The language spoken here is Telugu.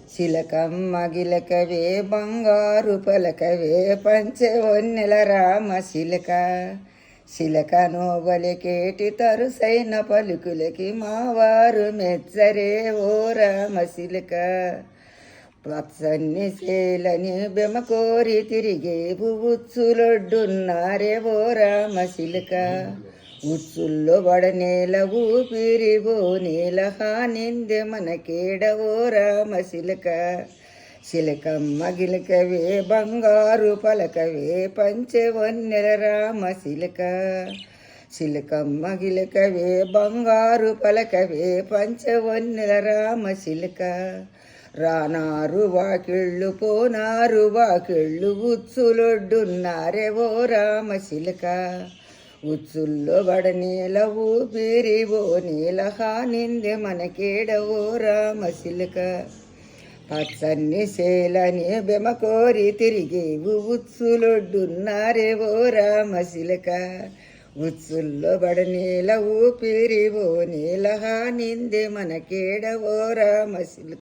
చిలకమ్మ గిలకవే బంగారు పలకవే పంచవన్నెల రామ శిలక శిలక నోబలికేటి తరుసైన పలుకులకి మావారు మెచ్చరే ఓ రామ శిలక పచ్చన్ని సేలని బెమకోరి తిరిగే ఉచ్చులొడ్డున్నారే ఓ రామ శిలక ఉచ్చుల్లో బడనేల ఊపిరివో నీల హానిందె మనకేడవో రామ శిలక శిలకమ్మ గిలకవే బంగారు పలకవే పంచవన్నెల రామ శిలక శిలకమ్మ గిలకవే బంగారు పలకవే పంచవన్నెల రామ శిలక రానారు వాకిళ్ళు పోనారు వాకిళ్ళు ఉచ్చులొడ్డున్నారే ఓ రామ శిలక ఉచ్చుల్లో బడనీల ఊపిరివో నీల హానిందె మనకేడవో రామ శిలక పచ్చన్ని సేలని బెమకోరి తిరిగి ఉచ్చులొడ్డున్నారే ఓ రామ శిలక ఉచ్చుల్లో బడనీల ఊపిరివో నీల హానిందె మనకేడవో రామ శిలక.